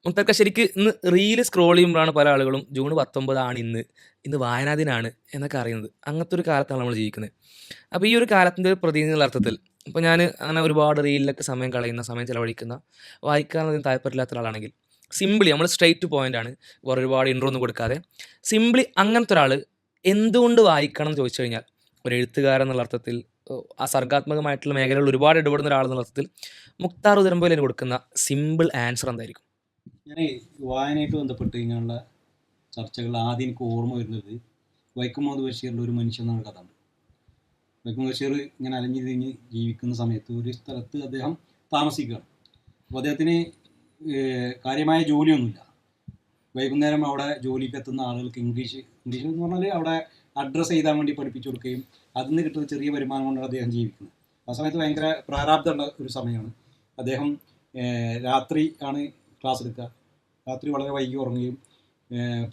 മുത്തക്ക ശരിക്ക് ഇന്ന് reel scroll ചെയ്യുമ്പോഴാണ് പല ആളുകളും ജൂൺ 19 ആണ് ഇന്ന് വായനാ ദിനാണ് എന്നൊക്കെ അറിയുന്നത്. അങ്ങനത്തെ ഒരു കാലത്താണ് നമ്മൾ ജീവിക്കുന്നത്. അപ്പോൾ ഈ ഒരു കാലത്തിൻ്റെ ഒരു പ്രതിനിധി എന്നുള്ള അർത്ഥത്തിൽ ഇപ്പോൾ ഞാൻ അങ്ങനെ ഒരുപാട് റീലിലൊക്കെ സമയം കളയുന്ന, സമയം ചിലവഴിക്കുന്ന, വായിക്കാനൊന്നും താല്പര്യമില്ലാത്ത ഒരാളാണെങ്കിൽ സിമ്പിളി നമ്മൾ സ്ട്രെയിറ്റ് പോയിന്റ് ആണ്, വേറെ ഒരുപാട് ഇൻട്രോ ഒന്നും കൊടുക്കാതെ സിമ്പിളി അങ്ങനത്തെ ഒരാൾ എന്തുകൊണ്ട് വായിക്കണം എന്ന് ചോദിച്ചു കഴിഞ്ഞാൽ ഒരു എഴുത്തുകാരൻ എന്നുള്ള അർത്ഥത്തിൽ ആ സർഗാത്മകമായിട്ടുള്ള മേഖലകളിൽ ഒരുപാട് ഇടപെടുന്ന ഒരാളെന്നുള്ള അർത്ഥത്തിൽ മുക്താർ ഉദരംപോലെ കൊടുക്കുന്ന സിമ്പിൾ ആൻസർ എന്തായിരിക്കും? ഞാൻ വായനയായിട്ട് ബന്ധപ്പെട്ട് ഇങ്ങനെയുള്ള ചർച്ചകൾ ആദ്യം എനിക്ക് ഓർമ്മ വരുന്നത് വൈക്കം മുഹമ്മദ് ബഷീറിൻ്റെ ഒരു മനുഷ്യൻ എന്നാണ് കഥ ഉണ്ട്. വൈക്കം ബഷീർ ഇങ്ങനെ അലഞ്ഞു തിരിഞ്ഞ് ജീവിക്കുന്ന സമയത്ത് ഒരു സ്ഥലത്ത് അദ്ദേഹം താമസിക്കുകയാണ്. അപ്പോൾ അദ്ദേഹത്തിന് കാര്യമായ ജോലിയൊന്നുമില്ല. വൈകുന്നേരം അവിടെ ജോലിക്ക് എത്തുന്ന ആളുകൾക്ക് ഇംഗ്ലീഷ് എന്ന് പറഞ്ഞാൽ അവിടെ അഡ്രസ്സ് എഴുതാൻ വേണ്ടി പഠിപ്പിച്ചു കൊടുക്കുകയും അതിൽ നിന്ന് കിട്ടുന്ന ചെറിയ വരുമാനം കൊണ്ടാണ് അദ്ദേഹം ജീവിക്കുന്നത്. ആ സമയത്ത് ഭയങ്കര പ്രാരാബ്ധമുള്ള ഒരു സമയമാണ്. അദ്ദേഹം രാത്രി ആണ് ക്ലാസ് എടുക്കുക. രാത്രി വളരെ വൈകി ഉറങ്ങുകയും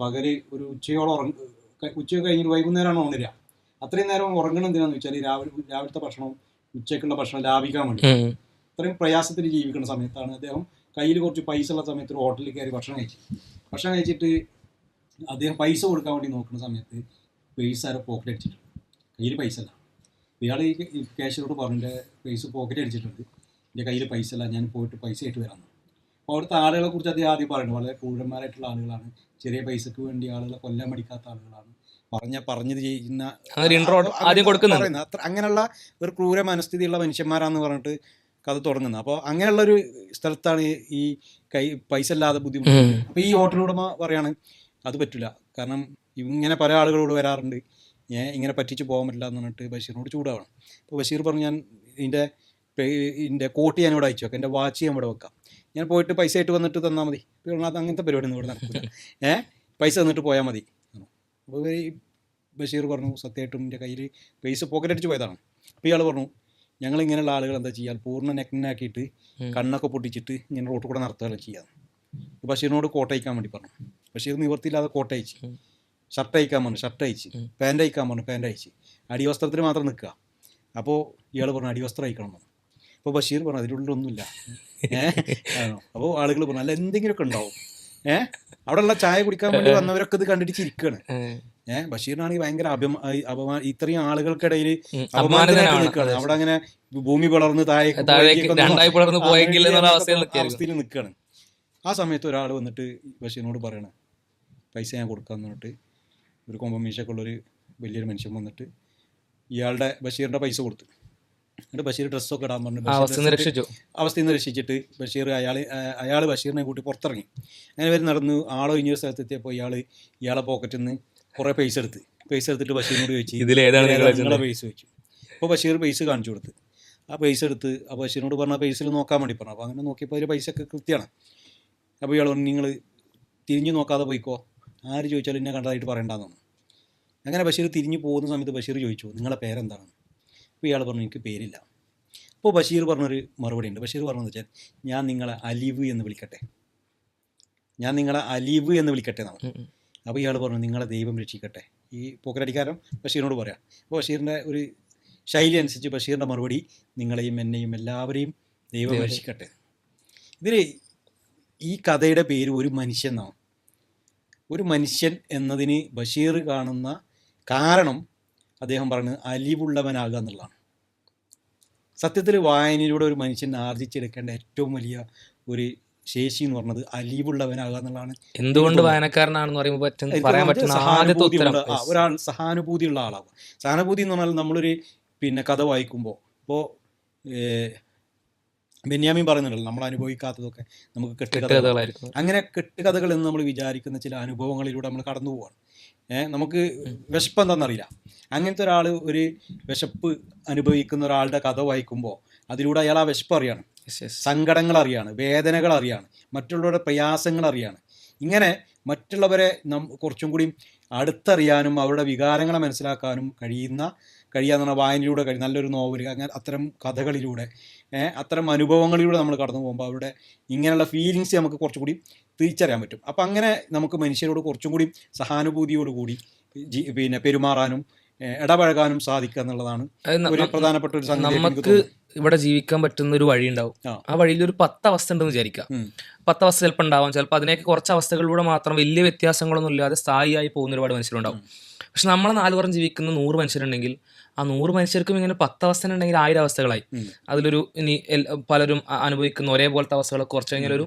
പകല് ഒരു ഉച്ചയോളം ഉച്ച കഴിഞ്ഞിട്ട് വൈകുന്നേരമാണ് ഉണരുക. അത്രയും നേരം ഉറങ്ങണം എന്തിനാന്ന് വെച്ചാൽ രാവിലത്തെ ഭക്ഷണവും ഉച്ചയ്ക്കുള്ള ഭക്ഷണം ലാഭിക്കാൻ വേണ്ടി. അത്രയും പ്രയാസത്തിൽ ജീവിക്കുന്ന സമയത്താണ് അദ്ദേഹം കയ്യിൽ കുറച്ച് പൈസ ഉള്ള സമയത്ത് ഒരു ഹോട്ടലിൽ കയറി ഭക്ഷണം കഴിച്ചിട്ട് അദ്ദേഹം പൈസ കൊടുക്കാൻ വേണ്ടി നോക്കുന്ന സമയത്ത് പൈസ ആരോ പോക്കറ്റ് അടിച്ചിട്ടുണ്ട്. കയ്യിൽ പൈസ അല്ല. ഇയാൾ ഈ ക്യാഷ്യറോട് പറഞ്ഞു എൻ്റെ പൈസ പോക്കറ്റ് അടിച്ചിട്ടുണ്ട്, എൻ്റെ കയ്യിൽ പൈസ അല്ല, ഞാൻ പോയിട്ട് പൈസ ആയിട്ട് വരാമെന്ന്. അപ്പോൾ അവിടുത്തെ ആളുകളെ കുറിച്ച് അദ്ദേഹം ആദ്യം പറയുന്നത് വളരെ ക്രൂരന്മാരായിട്ടുള്ള ആളുകളാണ്, ചെറിയ പൈസക്ക് വേണ്ടി ആളുകളെ കൊല്ലാൻ മടിക്കാത്ത ആളുകളാണ്, പറഞ്ഞത് ചെയ്യുന്ന അത്ര അങ്ങനെയുള്ള ഒരു ക്രൂര മനസ്ഥിതിയുള്ള മനുഷ്യന്മാരാന്ന് പറഞ്ഞിട്ട് കഥ തുടങ്ങുന്നത്. അപ്പോൾ അങ്ങനെയുള്ളൊരു സ്ഥലത്താണ് ഈ പൈസ ഇല്ലാതെ ബുദ്ധിമുട്ട്. അപ്പോൾ ഈ ഹോട്ടൽ ഉടമ പറയാണ് അത് പറ്റില്ല, കാരണം ഇങ്ങനെ പല ആളുകളോട് വരാറുണ്ട്, ഇങ്ങനെ പറ്റിച്ച് പോകാൻ പറ്റില്ല എന്ന് പറഞ്ഞിട്ട് ബഷീറിനോട് ചൂടാവണം. അപ്പോൾ ബഷീർ പറഞ്ഞു ഞാൻ ഇതിൻ്റെ കോട്ട് ഞാൻ ഇവിടെ അയച്ചു വെക്കാം, എൻ്റെ വാച്ച് ഞാൻ ഇവിടെ വെക്കാം, ഞാൻ പോയിട്ട് പൈസ ആയിട്ട് വന്നിട്ട് തന്നാൽ മതി. അത് അങ്ങനത്തെ പരിപാടി ഒന്നും ഇവിടെ നടക്കില്ല, പൈസ തന്നിട്ട് പോയാൽ മതി. അപ്പോൾ ബഷീർ പറഞ്ഞു സത്യമായിട്ടും എൻ്റെ കയ്യിൽ പൈസ പോക്കറ്റ് അടിച്ച് പോയതാണ്. അപ്പോൾ ഇയാൾ പറഞ്ഞു ഞങ്ങളിങ്ങനെയുള്ള ആളുകൾ എന്താ ചെയ്യാൻ പൂർണ്ണ നെക്കിനാക്കിയിട്ട് കണ്ണൊക്കെ പൊട്ടിച്ചിട്ട് ഇങ്ങനെ റോട്ടിൽ കൂടെ നടത്തുകയല്ല ചെയ്യാതെ. ബഷീറിനോട് കോട്ട അയക്കാൻ വേണ്ടി പറഞ്ഞു. ബഷീർ നിവർത്തിയില്ലാതെ കോട്ട അയച്ച്, ഷർട്ട് അയക്കാൻ പറഞ്ഞു ഷർട്ട് അയച്ച്, പാൻറ് അയക്കാൻ പറഞ്ഞു പാൻറ് അയച്ച്, അടിവസ്ത്രത്തിന് മാത്രം നിൽക്കുക. അപ്പോൾ ഇയാൾ പറഞ്ഞു അടിവസ്ത്രം അയക്കണം എന്ന്. അപ്പോൾ ബഷീർ പറഞ്ഞു അതിനുള്ളിലൊന്നുമില്ല. അപ്പോൾ ആളുകൾ പറഞ്ഞു അല്ല എന്തെങ്കിലുമൊക്കെ ഉണ്ടാവും. അവിടെയുള്ള ചായ കുടിക്കാൻ വേണ്ടി വന്നവരൊക്കെ ഇത് കണ്ടിട്ട് ചിരിക്കുകയാണ്. ബഷീറിനാണെങ്കിൽ ഭയങ്കര അപമാനം, ഇത്രയും ആളുകൾക്കിടയിൽ അപമാനത്തിനായിട്ട് നിൽക്കുകയാണ്. അവിടെ അങ്ങനെ ഭൂമി പിളർന്ന് അവസ്ഥയിൽ നിൽക്കുകയാണ്. ആ സമയത്ത് ഒരാൾ വന്നിട്ട് ബഷീറിനോട് പറയണം പൈസ ഞാൻ കൊടുക്കാന്ന് പറഞ്ഞിട്ട് ഒരു കൊമ്പമീശൊക്കെ ഉള്ളൊരു വലിയൊരു മനുഷ്യൻ വന്നിട്ട് ബഷീറിൻ്റെ പൈസ കൊടുത്തു. എന്നിട്ട് ബഷീർ ഡ്രസ്സൊക്കെ ഇടാൻ പറഞ്ഞു. അവസ്ഥയിൽ നിന്ന് രക്ഷിച്ചിട്ട് ബഷീർ അയാൾ ബഷീറിനെ കൂട്ടി പുറത്തിറങ്ങി. അങ്ങനെ വരെ നടന്നു ആളൊഴിഞ്ഞൊരു സ്ഥലത്തെത്തിയപ്പോൾ ഇയാളെ പോക്കറ്റിൽ നിന്ന് കുറേ പൈസ എടുത്തിട്ട് ബഷീറിനോട് ചോദിച്ചു നിങ്ങളെ പൈസ വെച്ചു. അപ്പോൾ ബഷീർ പൈസ കാണിച്ചു കൊടുത്ത്. ആ പൈസ എടുത്ത് ആ ബഷീറിനോട് പറഞ്ഞ പൈസയിൽ നോക്കാൻ വേണ്ടി പറഞ്ഞു. അപ്പോൾ അങ്ങനെ നോക്കിയപ്പോൾ അതിൽ പൈസ ഒക്കെ കൃത്യമാണ്. അപ്പോൾ ഇയാൾ പറഞ്ഞു നിങ്ങൾ തിരിഞ്ഞു നോക്കാതെ പോയിക്കോ, ആര് ചോദിച്ചാലും എന്നെ കണ്ടതായിട്ട് പറയണ്ടെന്ന് പറഞ്ഞു. അങ്ങനെ ബഷീർ തിരിഞ്ഞു പോകുന്ന സമയത്ത് ബഷീർ ചോദിച്ചു നിങ്ങളെ പേരെന്താണ്? അപ്പോൾ ഇയാൾ പറഞ്ഞു എനിക്ക് പേരില്ല. അപ്പോൾ ബഷീർ പറഞ്ഞൊരു മറുപടി ഉണ്ട്. ബഷീർ പറഞ്ഞതെന്ന് വെച്ചാൽ ഞാൻ നിങ്ങളെ അലീവ് എന്ന് വിളിക്കട്ടെ എന്നാണ്. അപ്പോൾ ഇയാൾ പറഞ്ഞു നിങ്ങളെ ദൈവം രക്ഷിക്കട്ടെ. ഈ പോക്കറ്റടിക്കാരൻ ബഷീറിനോട് പറയാം. അപ്പോൾ ബഷീറിൻ്റെ ഒരു ശൈലി അനുസരിച്ച് ബഷീറിൻ്റെ മറുപടി നിങ്ങളെയും എന്നെയും എല്ലാവരെയും ദൈവം രക്ഷിക്കട്ടെ. ഇതിൽ ഈ കഥയുടെ പേര് ഒരു മനുഷ്യൻ എന്നാണ്. ഒരു മനുഷ്യൻ എന്നതിന് ബഷീർ കാണുന്ന കാരണം അദ്ദേഹം പറയുന്നത് അലിവുള്ളവനാകുക എന്നുള്ളതാണ്. സത്യത്തിൽ വായനയിലൂടെ ഒരു മനുഷ്യൻ ആർജിച്ചെടുക്കേണ്ട ഏറ്റവും വലിയ ഒരു ശേഷി എന്ന് പറഞ്ഞത് അലിവുള്ളവനാകുക എന്നുള്ളതാണ്. എന്തുകൊണ്ട് വായനക്കാരനാണെന്ന് പറയുമ്പോൾ ഒരാൾ സഹാനുഭൂതിയുള്ള ആളാകും. സഹാനുഭൂതി എന്ന് പറഞ്ഞാൽ നമ്മളൊരു കഥ വായിക്കുമ്പോൾ ഇപ്പോൾ ബെന്യാമിൻ പറയുന്നുണ്ടല്ലോ നമ്മൾ അനുഭവിക്കാത്തതൊക്കെ നമുക്ക് കെട്ടുകഥകളായിരിക്കും. അങ്ങനെ കെട്ടുകഥകൾ എന്ന് നമ്മൾ വിചാരിക്കുന്ന ചില അനുഭവങ്ങളിലൂടെ നമ്മൾ കടന്നു പോവാണ്. നമുക്ക് വിശപ്പ് എന്താണെന്നറിയില്ല. അങ്ങനത്തെ ഒരാൾ ഒരു വിശപ്പ് അനുഭവിക്കുന്ന ഒരാളുടെ കഥ വായിക്കുമ്പോൾ അതിലൂടെ അയാൾ ആ വിശപ്പ് അറിയാണ്, സങ്കടങ്ങൾ അറിയാണ്, വേദനകൾ അറിയാണ്, മറ്റുള്ളവരുടെ പ്രയാസങ്ങൾ അറിയാണ്. ഇങ്ങനെ മറ്റുള്ളവരെ കുറച്ചും കൂടി അടുത്തറിയാനും അവരുടെ വികാരങ്ങളെ മനസ്സിലാക്കാനും കഴിയാന്ന് വായനയിലൂടെ നല്ലൊരു നോവൽ അങ്ങനെ അത്തരം കഥകളിലൂടെ അത്തരം അനുഭവങ്ങളിലൂടെ നമ്മൾ കടന്നു പോകുമ്പോൾ അവരുടെ ഇങ്ങനെയുള്ള ഫീലിങ്സ് നമുക്ക് കുറച്ചുകൂടി തിരിച്ചറിയാൻ പറ്റും. അപ്പം അങ്ങനെ നമുക്ക് മനുഷ്യരോട് കുറച്ചും കൂടി സഹാനുഭൂതിയോടുകൂടി പെരുമാറാനും ഇടപഴകാനും സാധിക്കുക എന്നുള്ളതാണ് ഒരു പ്രധാനപ്പെട്ട ഒരു സംഗതി എനിക്ക് നമുക്ക് തോന്നുന്നത്. ഇവിടെ ജീവിക്കാൻ പറ്റുന്ന ഒരു വഴി ഉണ്ടാവും. ആ. ആ വഴിയിൽ ഒരു 10 അവസ്ഥ ഉണ്ടെന്ന് വിചാരിക്കാം. 10 അവസ്ഥ ചിലപ്പോൾ ഉണ്ടാവാം. ചിലപ്പോൾ അതിനേക്ക് കുറച്ച് അവസ്ഥകളിലൂടെ മാത്രം വലിയ വ്യത്യാസങ്ങളൊന്നും ഇല്ലാതെ സ്ഥായിയായി പോകുന്ന ഒരുപാട് മനുഷ്യരുണ്ടാവും. പക്ഷെ നമ്മളെ 4 പുറം ജീവിക്കുന്ന 100 മനുഷ്യരുണ്ടെങ്കിൽ ആ 100 മനുഷ്യർക്കും ഇങ്ങനെ 10 അവസ്ഥ ഉണ്ടെങ്കിൽ 1000 അവസ്ഥകളായി. അതിലൊരു ഇനി പലരും അനുഭവിക്കുന്ന ഒരേപോലത്തെ അവസ്ഥകളൊക്കെ കുറച്ച് കഴിഞ്ഞാൽ ഒരു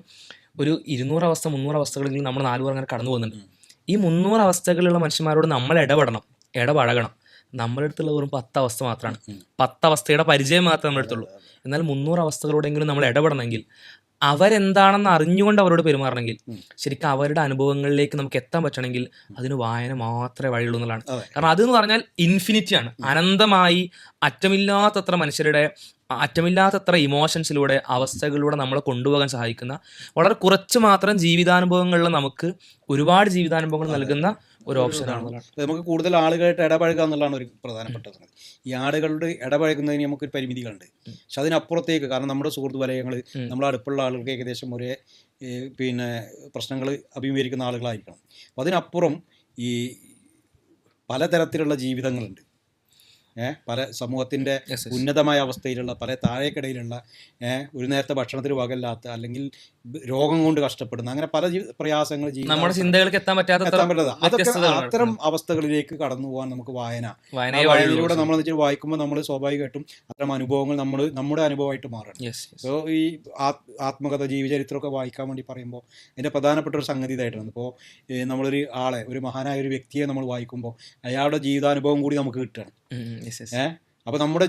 200 അവസ്ഥ 300 അവസ്ഥകളെങ്കിലും നമ്മൾ 4 പുറം അങ്ങനെ കടന്നു പോകുന്നുണ്ട്. ഈ 300 അവസ്ഥകളിലുള്ള മനുഷ്യന്മാരോട് നമ്മൾ ഇടപഴകണം. നമ്മുടെ അടുത്തുള്ള വെറും 10 അവസ്ഥ മാത്രമാണ്. 10 അവസ്ഥയുടെ പരിചയം മാത്രമേ നമ്മുടെ അടുത്തുള്ളൂ. എന്നാൽ 300 അവസ്ഥകളോടെങ്കിലും നമ്മൾ ഇടപെടണമെങ്കിൽ, അവരെന്താണെന്ന് അറിഞ്ഞുകൊണ്ട് അവരോട് പെരുമാറണമെങ്കിൽ, ശരിക്കും അവരുടെ അനുഭവങ്ങളിലേക്ക് നമുക്ക് എത്താൻ പറ്റണമെങ്കിൽ അതിന് വായന മാത്രമേ വഴിയുള്ളൂ എന്നുള്ളതാണ്. കാരണം അതെന്ന് പറഞ്ഞാൽ ഇൻഫിനിറ്റിയാണ്, അനന്തമായി അറ്റമില്ലാത്തത്ര മനുഷ്യരുടെ അറ്റമില്ലാത്തത്ര ഇമോഷൻസിലൂടെ അവസ്ഥകളിലൂടെ നമ്മളെ കൊണ്ടുപോകാൻ സഹായിക്കുന്ന, വളരെ കുറച്ച് മാത്രം ജീവിതാനുഭവങ്ങളിൽ നമുക്ക് ഒരുപാട് ജീവിതാനുഭവങ്ങൾ നൽകുന്ന ഒരു ഓപ്ഷനാണ്. നമുക്ക് കൂടുതൽ ആളുകളായിട്ട് ഇടപഴകുക എന്നുള്ളതാണ് ഒരു പ്രധാനപ്പെട്ട സംഗതി. ഈ ആളുകളുടെ ഇടപഴകുന്നതിന് നമുക്കൊരു പരിമിതികളുണ്ട്. പക്ഷെ അതിനപ്പുറത്തേക്ക്, കാരണം നമ്മുടെ സുഹൃത്ത് വലയങ്ങൾ, നമ്മുടെ അടുപ്പുള്ള ആളുകൾക്ക് ഏകദേശം ഒരേ പ്രശ്നങ്ങൾ അഭിമുഖീകരിക്കുന്ന ആളുകളായിരിക്കണം. അപ്പോൾ അതിനപ്പുറം ഈ പലതരത്തിലുള്ള ജീവിതങ്ങളുണ്ട്. പല സമൂഹത്തിൻ്റെ ഉന്നതമായ അവസ്ഥയിലുള്ള, പല താഴേക്കിടയിലുള്ള, ഒരു നേരത്തെ ഭക്ഷണത്തിന് വകല്ലാത്ത, അല്ലെങ്കിൽ രോഗം കൊണ്ട് കഷ്ടപ്പെടുന്ന, അങ്ങനെ പല പ്രയാസങ്ങൾ നമ്മുടെ ചിന്തകൾക്ക് എത്താൻ പറ്റാത്ത അതൊക്കെ അത്തരം അവസ്ഥകളിലേക്ക് കടന്നു പോകാൻ നമുക്ക് വായനയിലൂടെ നമ്മൾ വായിക്കുമ്പോൾ നമ്മൾ സ്വാഭാവികമായിട്ടും അത്തരം അനുഭവങ്ങൾ നമ്മുടെ അനുഭവമായിട്ട് മാറണം. സോ ഈ ആത്മകഥ, ജീവചരിത്രമൊക്കെ വായിക്കാൻ വേണ്ടി പറയുമ്പോൾ അതിൻ്റെ പ്രധാനപ്പെട്ട ഒരു സംഗതി ഇതായിട്ടാണ്. ഇപ്പോൾ നമ്മളൊരു ആളെ, ഒരു മഹാനായ ഒരു വ്യക്തിയെ നമ്മൾ വായിക്കുമ്പോൾ അയാളുടെ ജീവിതാനുഭവം കൂടി നമുക്ക് കിട്ടണം. അപ്പോൾ നമ്മുടെ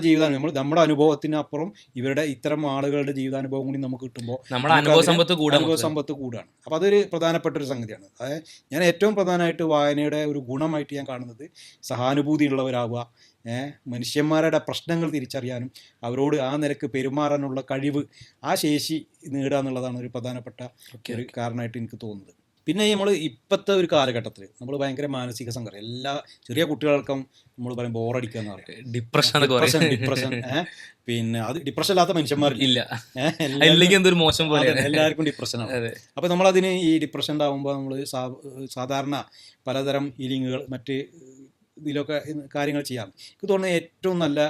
നമ്മുടെ അനുഭവത്തിനപ്പുറം ഇവരുടെ ഇത്തരം ആളുകളുടെ ജീവിതാനുഭവം കൂടി നമുക്ക് കിട്ടുമ്പോൾ അനുഭവ സമ്പത്ത് കൂടാണ്. അപ്പോൾ അതൊരു പ്രധാനപ്പെട്ട ഒരു സംഗതിയാണ്. അതായത് ഞാൻ ഏറ്റവും പ്രധാനമായിട്ട് വായനയുടെ ഒരു ഗുണമായിട്ട് ഞാൻ കാണുന്നത് സഹാനുഭൂതിയുള്ളവരാവുക, മനുഷ്യന്മാരുടെ പ്രശ്നങ്ങൾ തിരിച്ചറിയാനും അവരോട് ആ നിലക്ക് പെരുമാറാനുള്ള കഴിവ്, ആ ശേഷി നേടുക എന്നുള്ളതാണ് ഒരു പ്രധാനപ്പെട്ട ഒരു കാരണമായിട്ട് എനിക്ക് തോന്നുന്നത്. പിന്നെ നമ്മൾ ഇപ്പോഴത്തെ ഒരു കാലഘട്ടത്തിൽ നമ്മൾ ഭയങ്കര മാനസിക സംഘർഷം, എല്ലാ ചെറിയ കുട്ടികൾക്കും നമ്മൾ പറയും ബോറടിക്കുക എന്ന് പറയും, ഡിപ്രഷൻ. പിന്നെ അത് ഡിപ്രഷൻ ഇല്ലാത്ത മനുഷ്യന്മാരില്ല, എല്ലാവർക്കും ഡിപ്രഷനാണ്. അപ്പോൾ നമ്മളതിന് ഈ ഡിപ്രഷൻ ഉണ്ടാകുമ്പോൾ നമ്മൾ സാധാരണ പലതരം ഹീലിങ്ങുകൾ, മറ്റ് ഇതിലൊക്കെ കാര്യങ്ങൾ ചെയ്യാം. എനിക്ക് തോന്നുന്നത് ഏറ്റവും നല്ല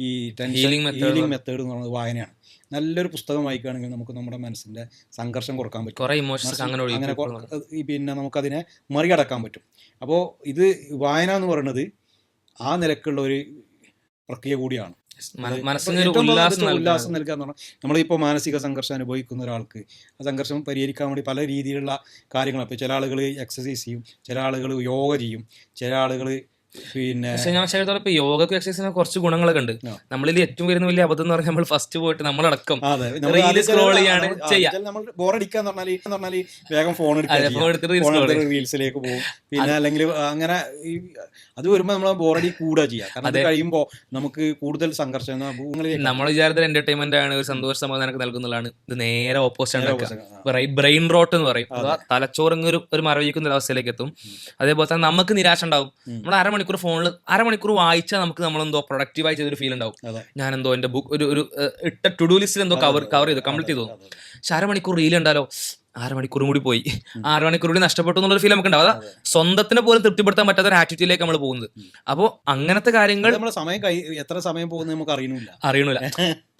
ഈ ഹീലിംഗ് മെത്തേഡ് എന്ന് പറയുന്നത് വായനയാണ്. നല്ലൊരു പുസ്തകം വായിക്കുകയാണെങ്കിൽ നമുക്ക് നമ്മുടെ മനസ്സിൻ്റെ സംഘർഷം കുറക്കാൻ പറ്റും, അങ്ങനെ പിന്നെ നമുക്കതിനെ മറികടക്കാൻ പറ്റും. അപ്പോൾ ഇത് വായന എന്ന് പറയുന്നത് ആ നിലക്കുള്ള ഒരു പ്രക്രിയ കൂടിയാണ്. ഉല്ലാസം നൽകുക എന്ന് പറഞ്ഞാൽ, നമ്മളിപ്പോൾ മാനസിക സംഘർഷം അനുഭവിക്കുന്ന ഒരാൾക്ക് ആ സംഘർഷം പരിഹരിക്കാൻ വേണ്ടി പല രീതിയിലുള്ള കാര്യങ്ങൾ, ഇപ്പോൾ ചില ആളുകൾ എക്സസൈസ് ചെയ്യും, ചില ആളുകൾ യോഗ ചെയ്യും, ചില ആളുകൾ ഞാൻ ഇപ്പൊ യോഗക്കും എക്സസൈസിന് കുറച്ച് ഗുണങ്ങളൊക്കെ ഉണ്ട്. നമ്മളിൽ ഏറ്റവും വരുന്ന വലിയ അബദ്ധം എന്ന് പറഞ്ഞാൽ നമ്മൾ ഫസ്റ്റ് പോയിട്ട് നമ്മളടക്കം സ്ക്രോൾ ചെയ്യാണ് ചെയ്യാം. ബോറടിക്കാന്ന് പറഞ്ഞാൽ വേഗം ഫോൺ എടുത്ത് റീൽസിലേക്ക് പോകും. പിന്നെ അല്ലെങ്കിൽ അങ്ങനെ അത് വരുമ്പോൾ നമ്മൾ ബോറടി കൂടുക ചെയ്യാം. കാരണം അത് കഴിയുമ്പോൾ നമുക്ക് കൂടുതൽ സംഘർഷം, നമ്മൾ വിചാരത്തിൽ എന്റർടൈൻമെന്റ് ആണ്, ഒരു സന്തോഷ സമാധാനമൊക്കെ നൽകുന്നതാണ്. ഇത് നേരെ ഓപ്പോസിറ്റ്, ബ്രെയിൻ റോട്ട് എന്ന് പറയും. തലച്ചോറങ്ങ് ഒരു മരവിക്കുന്ന ഒരു അവസ്ഥയിലേക്ക് എത്തും. അതേപോലെ തന്നെ നമുക്ക് നിരാശ ഉണ്ടാവും. നമ്മൾ അരമണിക്കൂർ വായിച്ചാൽ നമുക്ക് നമ്മളെന്തോ പ്രൊഡക്റ്റീവായി ചെയ്തൊരു ഫീൽ ഉണ്ടാവും. ഞാനെന്തോ എന്റെ ബുക്ക് ഒരു ഇട്ട ടു ഡു ലിസ്റ്റിൽ എന്തോ കവർ ചെയ്തു, കംപ്ലീറ്റ് ചെയ്തു. പക്ഷെ അരമണിക്കൂർ റീൽ ഉണ്ടാലോ, 6 മണിക്കൂറും കൂടി പോയി, 6 മണിക്കൂർ കൂടി നഷ്ടപ്പെട്ടു എന്നുള്ളൊരു ഫീൽ നമുക്ക് ഉണ്ടാവും. അതാ സ്വന്തത്തിനെ പോലും തൃപ്തിപ്പെടുത്താൻ പറ്റാത്ത ഒരു ആറ്റിറ്റ്യൂഡിലേക്ക് നമ്മൾ പോകുന്നത്. അപ്പോൾ അങ്ങനത്തെ കാര്യങ്ങൾ എത്ര സമയം പോകുന്നത് നമുക്ക് അറിയണില്ല.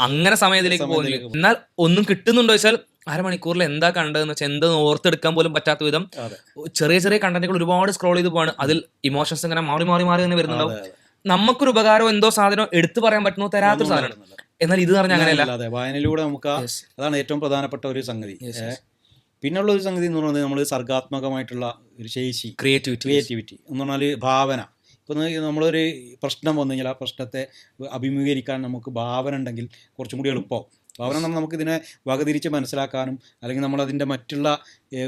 അങ്ങനെ സമയത്തിലേക്ക് പോകുന്നില്ല. എന്നാൽ ഒന്നും കിട്ടുന്നുണ്ടോ വെച്ചാൽ അരമണിക്കൂറിൽ എന്താ കണ്ടതെന്ന് വെച്ചാൽ എന്താ ഓർത്തെടുക്കാൻ പോലും പറ്റാത്ത വിധം ചെറിയ ചെറിയ കണ്ടന്റുകൾ ഒരുപാട് സ്ക്രോൾ ചെയ്ത് പോവാണ്. അതിൽ ഇമോഷൻസ് ഇങ്ങനെ മാറി മാറി മാറി തന്നെ വരുന്നുണ്ടാവും. നമുക്കൊരു ഉപകാരം എന്തോ സാധനം എടുത്തു പറയാൻ പറ്റുന്നോ തരാത്തൊരു സാധനമാണ്. എന്നാൽ ഇത് പറഞ്ഞാൽ അങ്ങനെയല്ല. വായനയിലൂടെ നമുക്ക് അതാണ് ഏറ്റവും പ്രധാനപ്പെട്ട ഒരു സംഗതി. പിന്നെയുള്ള ഒരു സംഗതി എന്ന് പറയുന്നത് നമ്മൾ സർഗാത്മകമായിട്ടുള്ള ഒരു ശേഷി, ക്രിയേറ്റിവിറ്റി എന്ന് പറഞ്ഞാൽ ഭാവന. ഇപ്പം നമ്മളൊരു പ്രശ്നം വന്നു കഴിഞ്ഞാൽ ആ പ്രശ്നത്തെ അഭിമുഖീകരിക്കാൻ നമുക്ക് ഭാവന ഉണ്ടെങ്കിൽ കുറച്ചും കൂടി എളുപ്പമാവും. ഭാവന നമ്മൾ നമുക്കിതിനെ വകതിരിച്ച് മനസ്സിലാക്കാനും അല്ലെങ്കിൽ നമ്മളതിൻ്റെ മറ്റുള്ള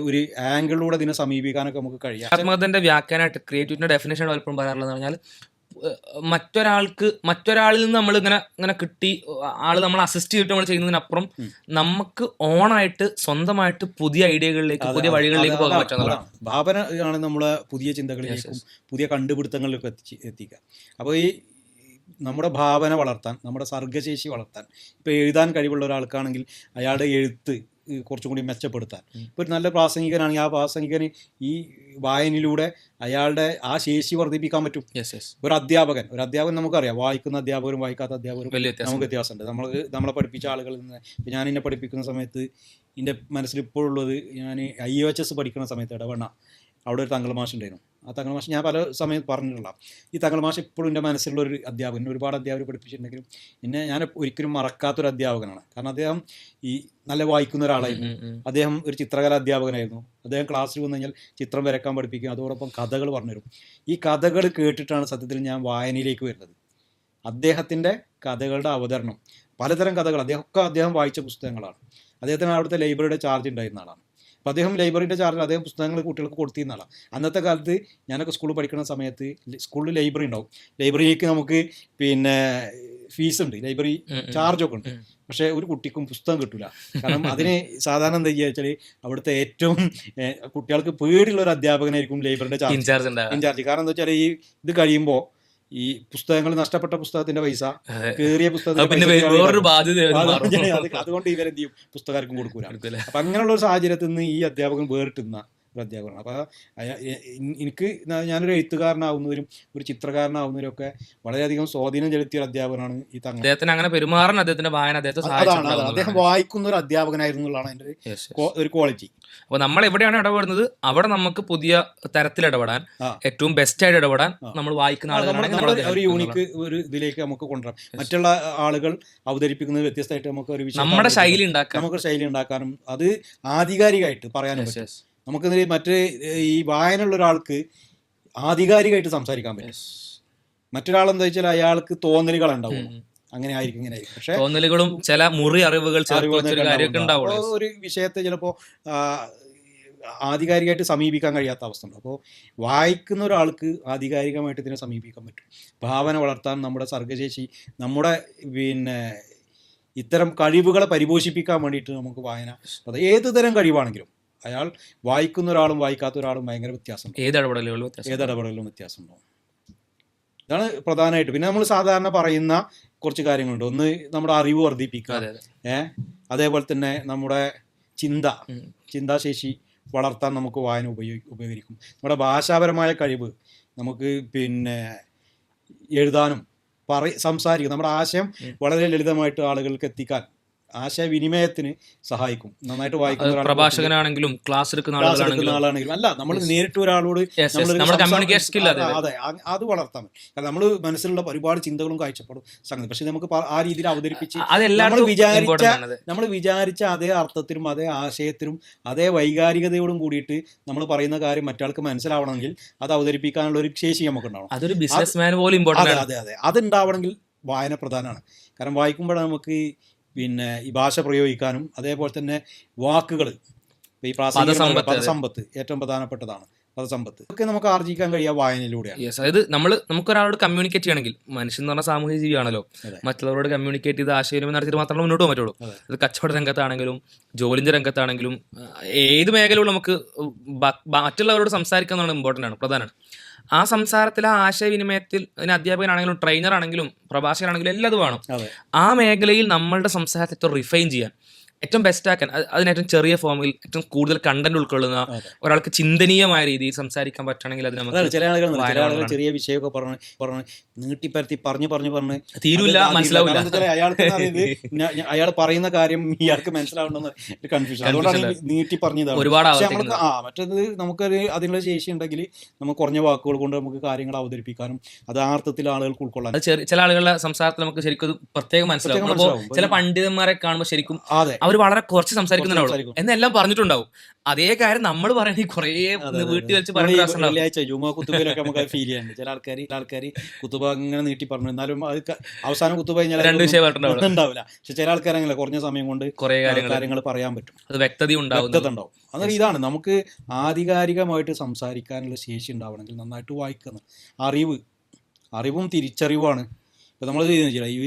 ഒരു ആംഗിളിലൂടെ ഇതിനെ സമീപിക്കാനൊക്കെ നമുക്ക് കഴിയാം. ആത്മകഥൻ്റെ വ്യാഖ്യാനമായിട്ട് ക്രിയേറ്റിവിറ്റിയുടെ ഡെഫിനേഷൻ പലപ്പോഴും പറയാറുള്ളതെന്ന് പറഞ്ഞാൽ, മറ്റൊരാളിൽ നിന്ന് നമ്മൾ ഇങ്ങനെ കിട്ടി, ആള് നമ്മൾ അസിസ്റ്റ് ചെയ്തിട്ട് നമ്മൾ ചെയ്യുന്നതിനപ്പുറം നമുക്ക് ഓണായിട്ട് സ്വന്തമായിട്ട് പുതിയ ഐഡിയകളിലേക്ക്, പുതിയ വഴികളിലേക്ക് പോകാൻ പറ്റുന്നതാണ്. ഭാവന ആണ് നമ്മളെ പുതിയ ചിന്തകളിലേക്കും പുതിയ കണ്ടുപിടുത്തങ്ങളിലേക്കും എത്തിക്കുക. അപ്പോൾ ഈ നമ്മുടെ ഭാവന വളർത്താൻ, നമ്മുടെ സർഗശേഷി വളർത്താൻ, ഇപ്പോൾ എഴുതാൻ കഴിവുള്ള ഒരാൾക്കാണെങ്കിൽ അയാളുടെ എഴുത്ത് കുറച്ചും കൂടി മെച്ചപ്പെടുത്താൻ. ഇപ്പോൾ ഒരു നല്ല പ്രാസംഗികനാണെങ്കിൽ ആ പ്രാസംഗികന് ഈ വായനയിലൂടെ അയാളുടെ ആ ശേഷി വർദ്ധിപ്പിക്കാൻ പറ്റും. ഒരു അധ്യാപകൻ നമുക്കറിയാം, വായിക്കുന്ന അധ്യാപകരും വായിക്കാത്ത അധ്യാപകരും നമുക്ക് വ്യത്യാസമുണ്ട്. നമ്മളെ പഠിപ്പിച്ച ആളുകളിൽ നിന്ന്. ഇപ്പം ഞാൻ എന്നെ പഠിപ്പിക്കുന്ന സമയത്ത് എൻ്റെ മനസ്സിൽ ഇപ്പോഴുള്ളത്, ഞാൻ IOHS പഠിക്കുന്ന സമയത്ത് ഇടവണ്ണ അവിടെ ഒരു തങ്ങൾ മാഷ് ഉണ്ടായിരുന്നു. ആ തങ്ങൾ മാഷ് ഞാൻ പല സമയത്ത് പറഞ്ഞിട്ടുള്ള ഈ തങ്ങൾ മാഷ് ഇപ്പോഴും എൻ്റെ മനസ്സിലുള്ളൊരു അധ്യാപകൻ. ഒരുപാട് അധ്യാപകർ പഠിപ്പിച്ചിട്ടുണ്ടെങ്കിലും ഞാൻ ഒരിക്കലും മറക്കാത്തൊരു അധ്യാപകനാണ്. കാരണം അദ്ദേഹം ഈ നല്ല വായിക്കുന്ന ഒരാളായിരുന്നു. അദ്ദേഹം ഒരു ചിത്രകല അധ്യാപകനായിരുന്നു. അദ്ദേഹം ക്ലാസ്സിൽ വന്നു കഴിഞ്ഞാൽ ചിത്രം വരക്കാൻ പഠിപ്പിക്കും, അതോടൊപ്പം കഥകൾ പറഞ്ഞുതരും. ഈ കഥകൾ കേട്ടിട്ടാണ് സത്യത്തിൽ ഞാൻ വായനയിലേക്ക് വരുന്നത്. അദ്ദേഹത്തിൻ്റെ കഥകളുടെ അവതരണം, പലതരം കഥകൾ, അദ്ദേഹം വായിച്ച പുസ്തകങ്ങളാണ്. അദ്ദേഹത്തിന് അവിടുത്തെ ലൈബ്രറിയുടെ ചാർജ് ഉണ്ടായിരുന്ന ആളാണ്. അപ്പോൾ അദ്ദേഹം ലൈബ്രറിയുടെ ചാർജിൽ അദ്ദേഹം പുസ്തകങ്ങൾ കുട്ടികൾക്ക് കൊടുത്തിരുന്ന ആളാണ്. അന്നത്തെ കാലത്ത് ഞാനൊക്കെ സ്കൂളിൽ പഠിക്കുന്ന സമയത്ത് സ്കൂളിൽ ലൈബ്രറി ഉണ്ടാവും. ലൈബ്രറിക്ക് നമുക്ക് പിന്നെ ഫീസ് ഉണ്ട്, ലൈബ്രറി ചാർജൊക്കെ ഉണ്ട്. പക്ഷേ ഒരു കുട്ടിക്കും പുസ്തകം കിട്ടില്ല. കാരണം അതിന് സാധാരണ എന്താ ചെയ്യുക വെച്ചാൽ അവിടുത്തെ ഏറ്റവും കുട്ടികൾക്ക് പേടിയുള്ള ഒരു അധ്യാപകനായിരിക്കും ലൈബ്രറിയുടെ ഇൻചാർജ്. കാരണം എന്താ വെച്ചാൽ ഇത് കഴിയുമ്പോൾ ഈ പുസ്തകങ്ങൾ, നഷ്ടപ്പെട്ട പുസ്തകത്തിന്റെ പൈസ, കയറിയ പുസ്തകത്തിന്റെ അതുകൊണ്ട് ഇവരെന്ത് ചെയ്യും, പുസ്തകർക്കും കൊടുക്കൂല. അപ്പൊ അങ്ങനെയുള്ള ഒരു സാഹചര്യത്തിൽ നിന്ന് ഈ അധ്യാപകൻ വേറിട്ടുന്ന ഒരു അധ്യാപകനാണ്. അപ്പോൾ എനിക്ക് ഞാനൊരു എഴുത്തുകാരനാവുന്നതിലും ഒരു ചിത്രകാരനാവുന്നതിലും ഒക്കെ വളരെയധികം സ്വാധീനം ചെലുത്തിയ ഒരു അധ്യാപകനാണ് ഈ തങ്ങൾ. അദ്ദേഹത്തിന് അങ്ങനെ പെരുമാറാൻ അദ്ദേഹത്തിന്റെ വായന അതാണ്, അദ്ദേഹം വായിക്കുന്ന ഒരു അധ്യാപകനായിരുന്നു എന്നുള്ളതാണ് എൻ്റെ ഒരു ക്വാളിറ്റി. അപ്പോൾ നമ്മൾ എവിടെയാണ് ഇടപെടുന്നത് അവിടെ നമുക്ക് പുതിയ തരത്തിൽ ഇടപെടാൻ, ഏറ്റവും ബെസ്റ്റ് ആയിട്ട് ഇടപെടാൻ നമ്മൾ വായിക്കുന്ന ആളുകളാണ് ഒരു യൂണിക്ക് ഒരു ഇതിലേക്ക് നമുക്ക് കൊണ്ടുവരാം. മറ്റുള്ള ആളുകൾ അവതരിപ്പിക്കുന്നത് വ്യത്യസ്തമായിട്ട് നമുക്ക് ഒരു നമ്മുടെ ശൈലി ഉണ്ടാക്കാം, നമുക്ക് ശൈലി ഉണ്ടാക്കാനും അത് ആധികാരികമായിട്ട് പറയാനും പറ്റും. നമുക്ക് മറ്റേ ഈ വായനയുള്ള ഒരാൾക്ക് ആധികാരികമായിട്ട് സംസാരിക്കാൻ പറ്റും. മറ്റൊരാളെന്താ വെച്ചാൽ അയാൾക്ക് തോന്നലുകൾ ഉണ്ടാവും, അങ്ങനെ ആയിരിക്കും ഇങ്ങനെ ആയിരിക്കും. പക്ഷേ തോന്നലുകളും ചില മുറി അറിവുകൾ ഒരു വിഷയത്തെ ചിലപ്പോൾ ആധികാരികമായിട്ട് സമീപിക്കാൻ കഴിയാത്ത അവസ്ഥ ഉണ്ട്. അപ്പോൾ വായിക്കുന്ന ഒരാൾക്ക് ആധികാരികമായിട്ട് ഇതിനെ സമീപിക്കാൻ പറ്റും. ഭാവന വളർത്താൻ, നമ്മുടെ സർഗശേഷി, നമ്മുടെ പിന്നെ ഇത്തരം കഴിവുകളെ പരിപോഷിപ്പിക്കാൻ വേണ്ടിയിട്ട് നമുക്ക് വായന, അത് ഏത് തരം കഴിവാണെങ്കിലും അയാൾ വായിക്കുന്ന ഒരാളും വായിക്കാത്ത ഒരാളും ഭയങ്കര വ്യത്യാസമുണ്ട്. ഏതിടപെടലും വ്യത്യാസമുണ്ടാവും. ഇതാണ് പ്രധാനമായിട്ട്. പിന്നെ നമ്മൾ സാധാരണ പറയുന്ന കുറച്ച് കാര്യങ്ങളുണ്ട്. ഒന്ന്, നമ്മുടെ അറിവ് വർദ്ധിപ്പിക്കുക, അതേപോലെ തന്നെ നമ്മുടെ ചിന്താശേഷി വളർത്താൻ നമുക്ക് വായന ഉപകരിക്കും. നമ്മുടെ ഭാഷാപരമായ കഴിവ്, നമുക്ക് പിന്നെ എഴുതാനും സംസാരിക്കും, നമ്മുടെ ആശയം വളരെ ലളിതമായിട്ട് ആളുകൾക്ക് എത്തിക്കാൻ, ആശയവിനിമയത്തിന് സഹായിക്കും. നന്നായിട്ട് വായിക്കുന്ന പ്രഭാഷകനാണെങ്കിലും ക്ലാസ് എടുക്കുന്ന ആളാണെങ്കിലും അല്ല, നമ്മൾ നേരിട്ട് ഒരാളോട് അതെ അത് വളർത്താൻ പറ്റും. കാരണം നമ്മൾ മനസ്സിലുള്ള ഒരുപാട് ചിന്തകളും കാഴ്ചപ്പാടും സംഗതി, പക്ഷെ നമുക്ക് ആ രീതിയിൽ അവതരിപ്പിച്ച് നമ്മൾ വിചാരിച്ച അതേ അർത്ഥത്തിലും അതേ ആശയത്തിലും അതേ വൈകാരികതയോടും കൂടിയിട്ട് നമ്മൾ പറയുന്ന കാര്യം മറ്റാൾക്ക് മനസ്സിലാവണമെങ്കിൽ അത് അവതരിപ്പിക്കാനുള്ള ഒരു ശേഷി നമുക്ക് ഉണ്ടാവണം. അതൊരു ബിസിനസ്മാൻ പോലെ ഇമ്പോർട്ടന്റ്. അതെ അതുണ്ടാവണമെങ്കിൽ വായന പ്രധാനമാണ്. കാരണം വായിക്കുമ്പോഴാണ് നമുക്ക് പിന്നെ ഈ ഭാഷ പ്രയോഗിക്കാനും, അതേപോലെ തന്നെ വാക്കുകൾ, ഈ പദസമ്പത്ത് ഏറ്റവും പ്രധാനപ്പെട്ടതാണ്. പദസമ്പത്ത് ഒക്കെ നമുക്ക് ആർജിക്കാൻ കഴിയുക വായനയിലൂടെയാണ്. അതായത് നമുക്കൊരാളോട് കമ്മ്യൂണിക്കേറ്റ് ചെയ്യണമെങ്കിൽ, മനുഷ്യൻ എന്ന് പറഞ്ഞാൽ സാമൂഹിക ജീവിയാണല്ലോ, മറ്റുള്ളവരോട് കമ്മ്യൂണിക്കേറ്റ് ചെയ്ത് ആശയവിനിമയം നടത്തിയിട്ട് മാത്രമേ മുന്നോട്ട് പോകാൻ പറ്റുള്ളൂ. അത് കച്ചവട രംഗത്താണെങ്കിലും ജോലിന്റെ രംഗത്താണെങ്കിലും ഏത് മേഖലയിലും നമുക്ക് മറ്റുള്ളവരോട് സംസാരിക്കുക എന്നുള്ളത് ഇമ്പോർട്ടൻ്റ് ആണ്, പ്രധാനമാണ്. ആ സംസാരത്തിൽ, ആ ആശയവിനിമയത്തിൽ, അതിന് അധ്യാപകനാണെങ്കിലും ട്രെയിനർ ആണെങ്കിലും പ്രഭാഷകനാണെങ്കിലും എല്ലാം അത് വേണം. ആ മേഖലയിൽ നമ്മളുടെ സംസാരത്തെ ഏറ്റവും റിഫൈൻ ചെയ്യാൻ, ഏറ്റവും ബെസ്റ്റ് ആക്കാൻ, അതിന് ഏറ്റവും ചെറിയ ഫോമിൽ ഏറ്റവും കൂടുതൽ കണ്ടന്റ് ഉൾക്കൊള്ളുന്ന, ഒരാൾക്ക് ചിന്തനീയമായ രീതിയിൽ സംസാരിക്കാൻ പറ്റുകയാണെങ്കിൽ അത് നമുക്ക് ചില ആളുകൾ ചെറിയ വിഷയമൊക്കെ പറഞ്ഞ് നീട്ടിപ്പരത്തി പറഞ്ഞ് തീരുല്ല, മനസ്സിലാവില്ല. അയാൾ പറയുന്ന കാര്യം ഇയാൾക്ക് മനസ്സിലാവണമെന്ന് കൺഫ്യൂഷൻ, അതുകൊണ്ടാണ് നീട്ടി പറഞ്ഞത്. ഒരുപാട് മറ്റേത് നമുക്കൊരു അതിനുള്ള ശേഷി ഉണ്ടെങ്കിൽ നമുക്ക് കുറഞ്ഞ വാക്കുകൾ കൊണ്ട് നമുക്ക് കാര്യങ്ങൾ അവതരിപ്പിക്കാനും അത് ആ അർത്ഥത്തിൽ ആളുകൾക്ക് ഉൾക്കൊള്ളാൻ. ചില ആളുകളുടെ സംസാരത്തിൽ നമുക്ക് ശരിക്കും പ്രത്യേകം മനസ്സിലാവും. ചില പണ്ഡിതന്മാരെ കാണുമ്പോൾ ശരിക്കും അവർ വളരെ കുറച്ച് സംസാരിക്കുന്നുണ്ടാവും, എന്നെല്ലാം പറഞ്ഞിട്ടുണ്ടാവും. അതേ കാര്യം നമ്മൾ പറയണെങ്കിൽ കുറേ വീട്ടിൽ വെച്ച് വെള്ളിയാഴ്ച ജുമാ കുത്തുബയിലൊക്കെ നമുക്ക് ഫീൽ ചെയ്യാറുണ്ട്. ചില ആൾക്കാർ കുത്തുബ ഇങ്ങനെ നീട്ടി പറഞ്ഞു, എന്നാലും അത് അവസാനം കുത്തുബ കഴിഞ്ഞാൽ ഉണ്ടാവില്ല. പക്ഷെ ചില ആൾക്കാർ അങ്ങനെ കുറഞ്ഞ സമയം കൊണ്ട് കുറേ കാര്യങ്ങൾ പറയാൻ പറ്റും, അത് വ്യക്തത ഉണ്ടാവും. അന്നേരം ഇതാണ് നമുക്ക് ആധികാരികമായിട്ട് സംസാരിക്കാനുള്ള ശേഷി ഉണ്ടാവണമെങ്കിൽ നന്നായിട്ട് വായിക്കുന്നത്. അറിവും തിരിച്ചറിവാണ്. ഇപ്പം നമ്മൾ ചെയ്യുന്ന ഈ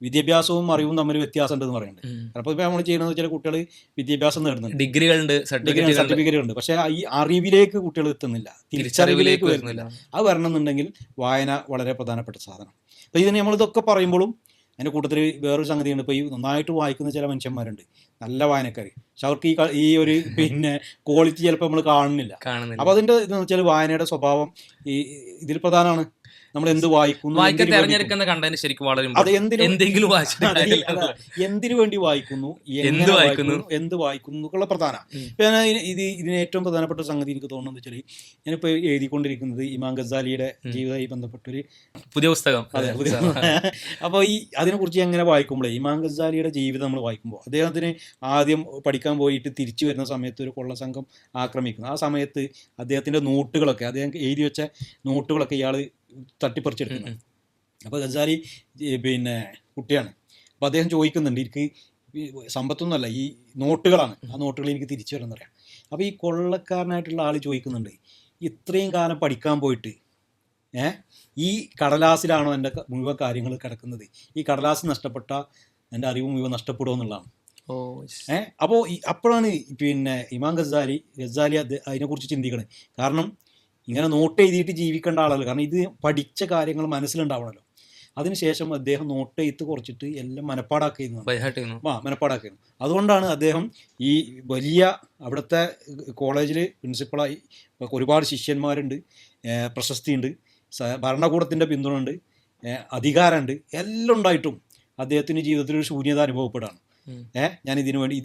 വിദ്യാഭ്യാസവും അറിവും തമ്മിൽ വ്യത്യാസം ഉണ്ടെന്ന് പറയുന്നുണ്ട്. അപ്പോൾ ഇപ്പോൾ നമ്മൾ ചെയ്യണമെന്ന് വെച്ചാൽ കുട്ടികൾ വിദ്യാഭ്യാസം നേടുന്നുണ്ട്, ഡിഗ്രികളുണ്ട്, സർട്ടിഫിക്കറ്റ് ഉണ്ട്, പക്ഷേ ഈ അറിവിലേക്ക് കുട്ടികൾ എത്തുന്നില്ല, തിരിച്ചറിവിലേക്ക് വരുന്നില്ല. അത് വരണമെന്നുണ്ടെങ്കിൽ വായന വളരെ പ്രധാനപ്പെട്ട സാധനം. അപ്പോൾ ഇതിന് നമ്മളിതൊക്കെ പറയുമ്പോഴും അതിൻ്റെ കൂട്ടത്തിൽ വേറൊരു സംഗതിയുണ്ട്. ഇപ്പോൾ ഈ നന്നായിട്ട് വായിക്കുന്ന ചില മനുഷ്യന്മാരുണ്ട്, നല്ല വായനക്കാർ. പക്ഷെ അവർക്ക് ഈ ഒരു പിന്നെ ക്വാളിറ്റി ചിലപ്പോൾ നമ്മൾ കാണുന്നില്ല. അപ്പോൾ അതിൻ്റെ ഇതെന്ന് വെച്ചാൽ വായനയുടെ സ്വഭാവം ഇതിൽ പ്രധാനമാണ്. നമ്മൾ എന്ത് വായിക്കുന്നു, വായിക്കാൻ തിരഞ്ഞെടുക്കുന്ന കണ്ടന്റ് ശരിക്കും വളരെ എന്തെങ്കിലും എന്തിനു വേണ്ടി വായിക്കുന്നു, എന്ത് വായിക്കുന്നു, എന്ത് വായിക്കുന്നു എന്നുള്ള പ്രധാനമാണ്. ഇതിന് ഏറ്റവും പ്രധാനപ്പെട്ട സംഗതി എനിക്ക് തോന്നുന്നത് വെച്ചാൽ, ഞാനിപ്പോൾ എഴുതിക്കൊണ്ടിരിക്കുന്നത് ഇമാം ഗസാലിയുടെ ജീവിതവുമായി ബന്ധപ്പെട്ടൊരു പുതിയ പുസ്തകം. അതെ, അപ്പോൾ അതിനെക്കുറിച്ച് എങ്ങനെ വായിക്കുമ്പോഴേ, ഇമാം ഗസാലിയുടെ ജീവിതം നമ്മൾ വായിക്കുമ്പോൾ, അദ്ദേഹത്തിന് ആദ്യം പഠിക്കാൻ പോയിട്ട് തിരിച്ചു വരുന്ന സമയത്ത് ഒരു കൊള്ള സംഘം ആക്രമിക്കുന്നു. ആ സമയത്ത് അദ്ദേഹത്തിൻ്റെ നോട്ടുകളൊക്കെ, അദ്ദേഹം എഴുതി വെച്ച നോട്ടുകളൊക്കെ ഇയാൾ തട്ടിപ്പറിച്ചെടുക്കുന്നു. അപ്പോൾ ഗസാലി പിന്നെ കുട്ടിയാണ്. അപ്പോൾ അദ്ദേഹം ചോദിക്കുന്നുണ്ട്, എനിക്ക് സമ്പത്തൊന്നുമല്ല, ഈ നോട്ടുകളാണ്, ആ നോട്ടുകൾ എനിക്ക് തിരിച്ചു വരണം എന്നറിയാം. അപ്പോൾ ഈ കൊള്ളക്കാരനായിട്ടുള്ള ആൾ ചോദിക്കുന്നുണ്ട്, ഇത്രയും കാലം പഠിക്കാൻ പോയിട്ട് ഈ കടലാസിലാണോ എൻ്റെ മുഴുവൻ കാര്യങ്ങൾ കിടക്കുന്നത്? ഈ കടലാസ് നഷ്ടപ്പെട്ട എൻ്റെ അറിവ് മുഴുവൻ നഷ്ടപ്പെടുമോ എന്നുള്ളതാണ്. അപ്പോൾ അപ്പോഴാണ് പിന്നെ ഇമാം ഗസാലി അതിനെക്കുറിച്ച് ചിന്തിക്കണേ. കാരണം ഇങ്ങനെ നോട്ട് എഴുതിയിട്ട് ജീവിക്കേണ്ട ആളല്ല, കാരണം ഇത് പഠിച്ച കാര്യങ്ങൾ മനസ്സിലുണ്ടാവണമല്ലോ. അതിനുശേഷം അദ്ദേഹം നോട്ട് എഴുത്ത് കുറച്ചിട്ട് എല്ലാം മനപ്പാടാക്കിയിരുന്നു. അതുകൊണ്ടാണ് അദ്ദേഹം ഈ വലിയ അവിടുത്തെ കോളേജിൽ പ്രിൻസിപ്പളായി, ഒരുപാട് ശിഷ്യന്മാരുണ്ട്, പ്രശസ്തിയുണ്ട്, ഭരണകൂടത്തിൻ്റെ പിന്തുണ ഉണ്ട്, അധികാരമുണ്ട്, എല്ലാം ഉണ്ടായിട്ടും അദ്ദേഹത്തിന് ജീവിതത്തിൽ ഒരു ശൂന്യത അനുഭവപ്പെടാണ്. ഞാൻ ഇതിനു വേണ്ടി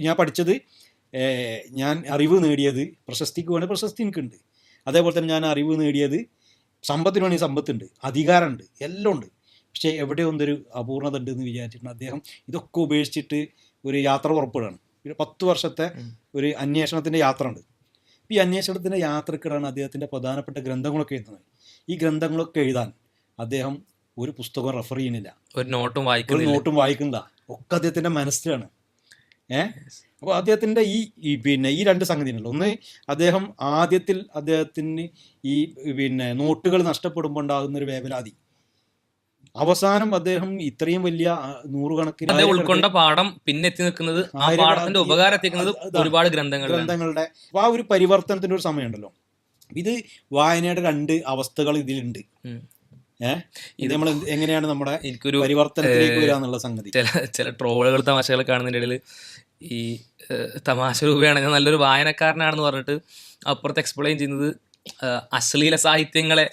ഞാൻ പഠിച്ചത്, ഞാൻ അറിവ് നേടിയത് പ്രശസ്തിക്ക് വേണ്ടി പ്രശസ്തി എനിക്കുണ്ട്, അതേപോലെ തന്നെ ഞാൻ അറിവ് നേടിയത് സമ്പത്തിന് വേണ്ടി സമ്പത്തുണ്ട്, അധികാരമുണ്ട്, എല്ലാം ഉണ്ട്. പക്ഷേ എവിടെ ഒന്നൊരു അപൂർണത ഉണ്ട് എന്ന് വിചാരിച്ചിട്ടുണ്ട് അദ്ദേഹം ഇതൊക്കെ ഉപേക്ഷിച്ചിട്ട് ഒരു യാത്ര പുറപ്പെടുകയാണ്. 10 വർഷത്തെ ഒരു അന്വേഷണത്തിൻ്റെ യാത്ര ഉണ്ട്. ഈ അന്വേഷണത്തിൻ്റെ യാത്രക്കിടാണ് അദ്ദേഹത്തിൻ്റെ പ്രധാനപ്പെട്ട ഗ്രന്ഥങ്ങളൊക്കെ എഴുതുന്നത്. ഈ ഗ്രന്ഥങ്ങളൊക്കെ എഴുതാൻ അദ്ദേഹം ഒരു പുസ്തകം റെഫർ ചെയ്യുന്നില്ല, ഒരു നോട്ടും വായിക്കുന്നില്ല, ഒക്കെ അദ്ദേഹത്തിൻ്റെ മനസ്സിലാണ്. അപ്പോൾ അദ്ദേഹത്തിൻ്റെ ഈ രണ്ട് സംഗതി ഉണ്ടല്ലോ. ഒന്ന്, അദ്ദേഹം ആദ്യത്തിൽ അദ്ദേഹത്തിന് ഈ നോട്ടുകൾ നഷ്ടപ്പെടുമ്പോൾ ഉണ്ടാകുന്നൊരു വേവലാതി. അവസാനം അദ്ദേഹം ഇത്രയും വലിയ നൂറുകണക്കിന് ഉൾക്കൊണ്ട പാഠം പിന്നെ എത്തി നിൽക്കുന്നത്, പാഠത്തിന്റെ ഉപകാരം എത്തിക്കുന്നത് ഒരുപാട് ഗ്രന്ഥങ്ങളുടെ അപ്പോൾ ആ ഒരു പരിവർത്തനത്തിൻ്റെ ഒരു സമയമുണ്ടല്ലോ. ഇത് വായനയുടെ 2 അവസ്ഥകൾ ഇതിലുണ്ട്. ഇത് നമ്മൾ എങ്ങനെയാണ് നമ്മുടെ പരിവർത്തനത്തിലേക്ക് വരിക എന്നുള്ള സംഗതി. ചില ട്രോളുകൾ, തമാശകൾ കാണുന്നതിൻ്റെ ഇടയിൽ ഈ തമാശ രൂപയാണ് ഞാൻ നല്ലൊരു വായനക്കാരനാണെന്ന് പറഞ്ഞിട്ട് അപ്പുറത്ത് എക്സ്പ്ലെയിൻ ചെയ്യുന്നത് അശ്ലീല സാഹിത്യങ്ങളെ,